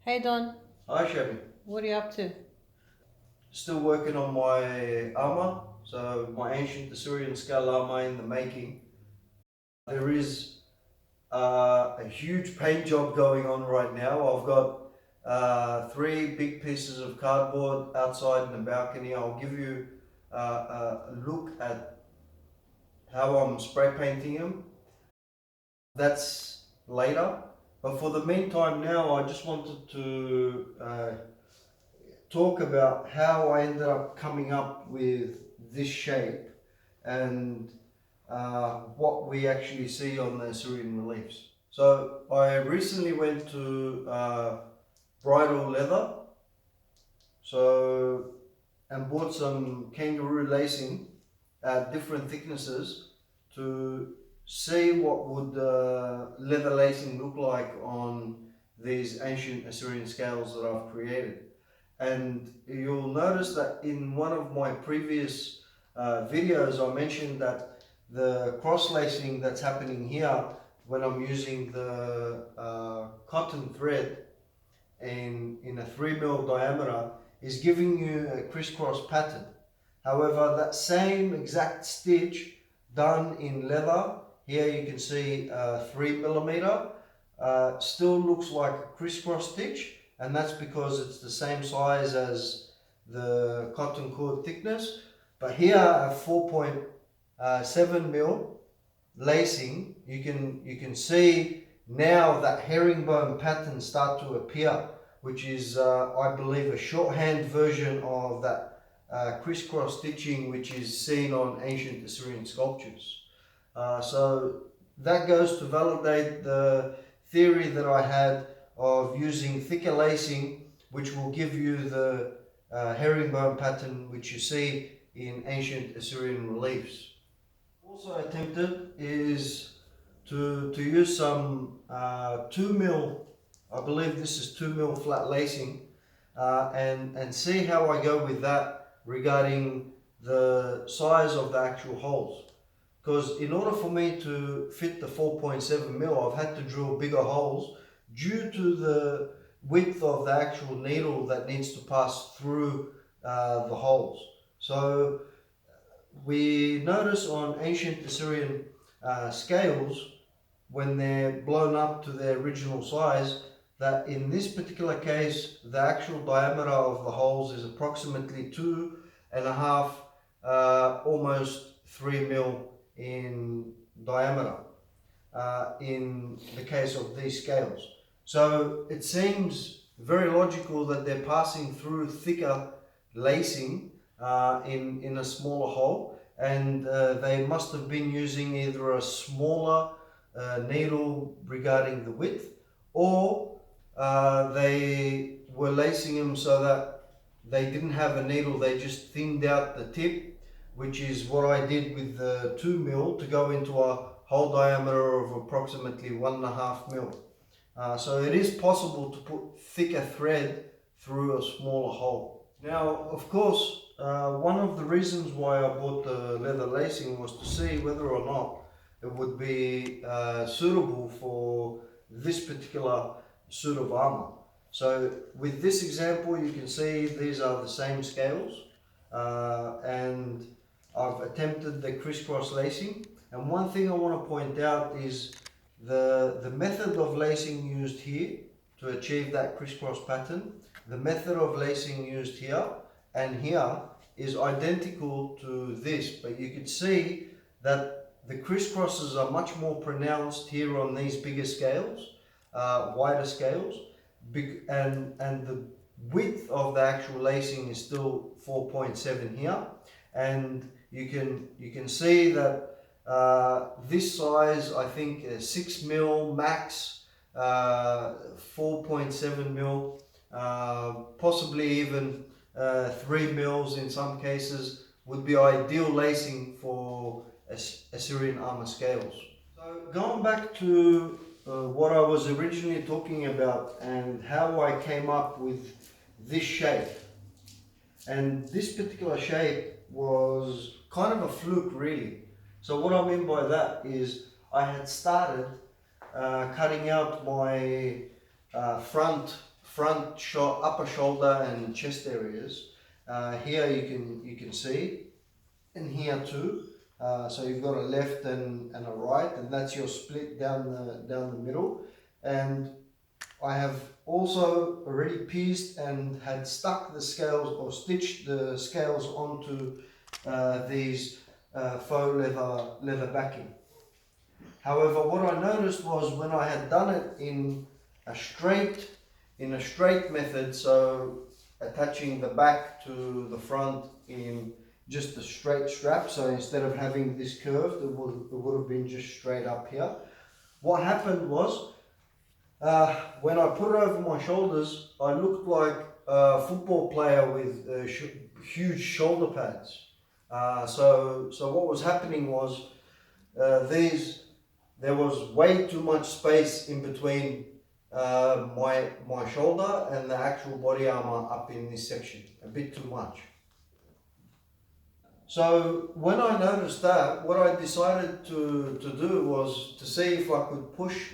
Hey Don, Hi Shabby. what are you up to? Still working on my armor, so my ancient Assyrian scale armor in the making. There is a huge paint job going on right now. I've got three big pieces of cardboard outside in the balcony. I'll give you a look at how I'm spray painting them. That's later. But for the meantime now, I just wanted to talk about how I ended up coming up with this shape and what we actually see on the Assyrian reliefs. So I recently went to Bridal Leather, so and bought some kangaroo lacing at different thicknesses to see what would leather lacing look like on these ancient Assyrian scales that I've created. And you'll notice that in one of my previous videos I mentioned that the cross lacing that's happening here when I'm using the cotton thread in a 3 mil diameter is giving you a crisscross pattern. However, that same exact stitch done in leather, here you can see 3 millimeter, still looks like a crisscross stitch, and that's because it's the same size as the cotton cord thickness. But here at 4.7 mil lacing, you can see now that herringbone pattern start to appear, which is I believe a shorthand version of that crisscross stitching which is seen on ancient Assyrian sculptures. So that goes to validate the theory that I had of using thicker lacing, which will give you the herringbone pattern which you see in ancient Assyrian reliefs. Also attempted is to use some 2 mil, I believe this is 2 mil flat lacing, and see how I go with that regarding the size of the actual holes. Because in order for me to fit the 4.7 mil, I've had to drill bigger holes due to the width of the actual needle that needs to pass through the holes. So we notice on ancient Assyrian scales, when they're blown up to their original size, that in this particular case, the actual diameter of the holes is approximately 2.5, almost 3 mil in diameter in the case of these scales. So it seems very logical that they're passing through thicker lacing in a smaller hole, and they must have been using either a smaller needle regarding the width, or they were lacing them so that they didn't have a needle, they just thinned out the tip, which is what I did with the 2 mil to go into a hole diameter of approximately 1.5 mil. So it is possible to put thicker thread through a smaller hole. Now, of course, one of the reasons why I bought the leather lacing was to see whether or not it would be suitable for this particular suit of armor. So with this example, you can see these are the same scales, and I've attempted the crisscross lacing. And one thing I want to point out is the method of lacing used here to achieve that crisscross pattern, the method of lacing used here and here is identical to this, but you could see that the crisscrosses are much more pronounced here on these bigger scales, wider scales, and the width of the actual lacing is still 4.7 here, and you can see that this size, I think 6 mil max, 4.7 mil, possibly even 3 mils in some cases would be ideal lacing for Assyrian armor scales. So going back to what I was originally talking about and how I came up with this shape. And this particular shape was kind of a fluke really. So what I mean by that is I had started cutting out my front upper shoulder and chest areas. Here you can see, and here too. So you've got a left and a right, and that's your split down the middle. And I have also already pieced and had stuck the scales or stitched the scales onto these faux leather backing. However, what I noticed was when I had done it in a straight method, so attaching the back to the front in just a straight strap, so instead of having this curved, it would have been just straight up here. What happened was, when I put it over my shoulders, I looked like a football player with huge shoulder pads. So what was happening was, there was way too much space in between my shoulder and the actual body armor up in this section, a bit too much. So when I noticed that, what I decided to do was to see if I could push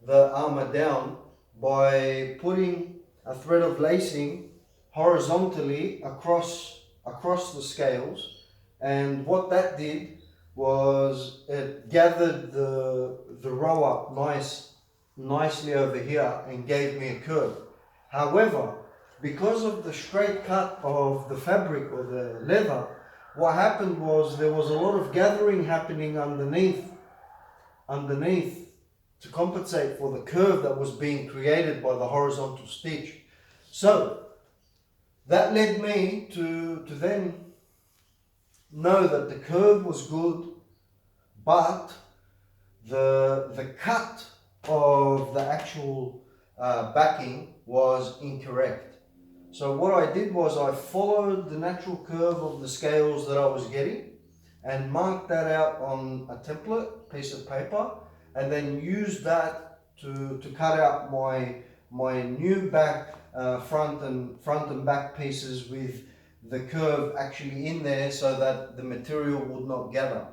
the armor down by putting a thread of lacing horizontally across the scales. And what that did was it gathered the row up nicely over here and gave me a curve. However, because of the straight cut of the fabric or the leather, what happened was there was a lot of gathering happening underneath to compensate for the curve that was being created by the horizontal stitch. So that led me to then know that the curve was good, but the cut of the actual backing was incorrect. So what I did was I followed the natural curve of the scales that I was getting and marked that out on a template piece of paper, and then used that to cut out my new back front and back pieces with the curve actually in there, so that the material would not gather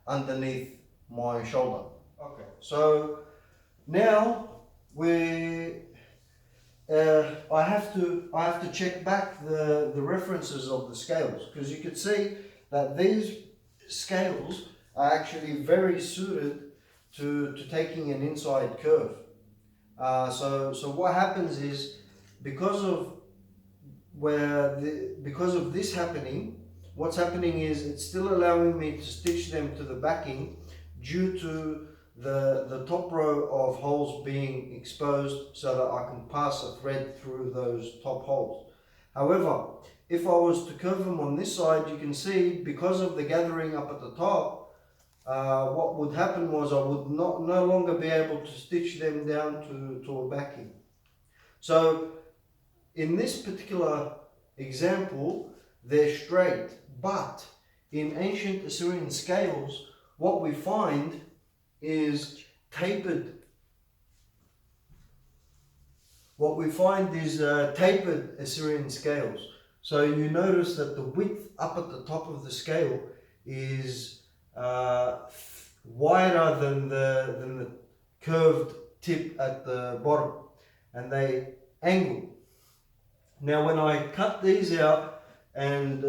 underneath my shoulder. Okay, so now I have to check back the references of the scales, because you can see that these scales are actually very suited to taking an inside curve. So what happens is, because of this happening, what's happening is it's still allowing me to stitch them to the backing due to the top row of holes being exposed, so that I can pass a thread through those top holes. However, if I was to curve them on this side, you can see because of the gathering up at the top, what would happen was I would no longer be able to stitch them down to a backing. So in this particular example, they're straight, but in ancient Assyrian scales, what we find is tapered. What we find is tapered Assyrian scales. So you notice that the width up at the top of the scale is wider than the curved tip at the bottom, and they angle. Now when I cut these out and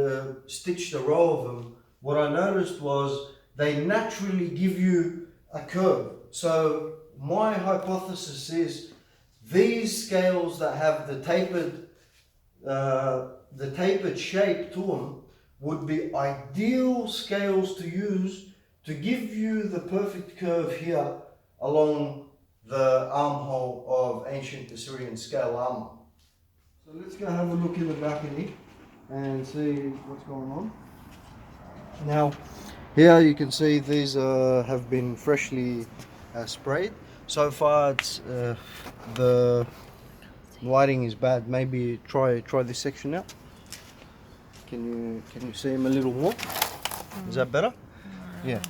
stitched a row of them, what I noticed was they naturally give you a curve. So my hypothesis is these scales that have the tapered shape to them would be ideal scales to use to give you the perfect curve here along the armhole of ancient Assyrian scale armor. So let's go have a look in the balcony and see what's going on. Now here you can see these have been freshly sprayed. So far it's the lighting is bad. Maybe try this section out. Can you see them a little more? Is that better? Yeah.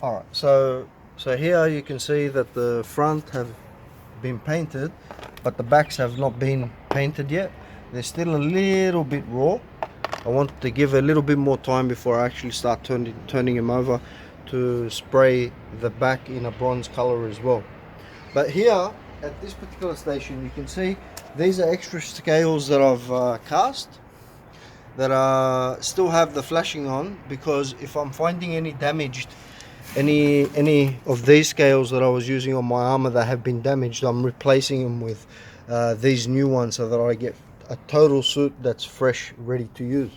All right. So here you can see that the front have been painted, but the backs have not been painted yet. They're still a little bit raw. I want to give a little bit more time before I actually start turning them over to spray the back in a bronze color as well. But here at this particular station, you can see these are extra scales that I've cast that still have the flashing on, because if I'm finding any damaged, any of these scales that I was using on my armor that have been damaged, I'm replacing them with these new ones so that I get a total suit that's fresh, ready to use.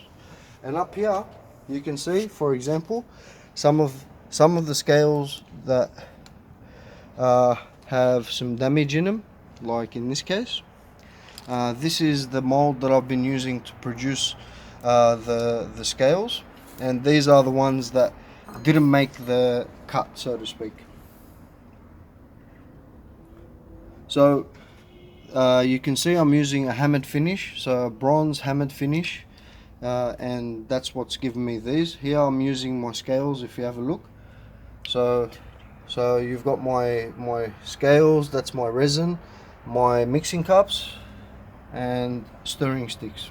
And up here you can see, for example, some of the scales that have some damage in them, like in this case. This is the mold that I've been using to produce the scales, and these are the ones that didn't make the cut, so to speak. So you can see I'm using a hammered finish, so a bronze hammered finish, and that's what's given me these. Here I'm using my scales, if you have a look. So you've got my scales, that's my resin, my mixing cups and stirring sticks.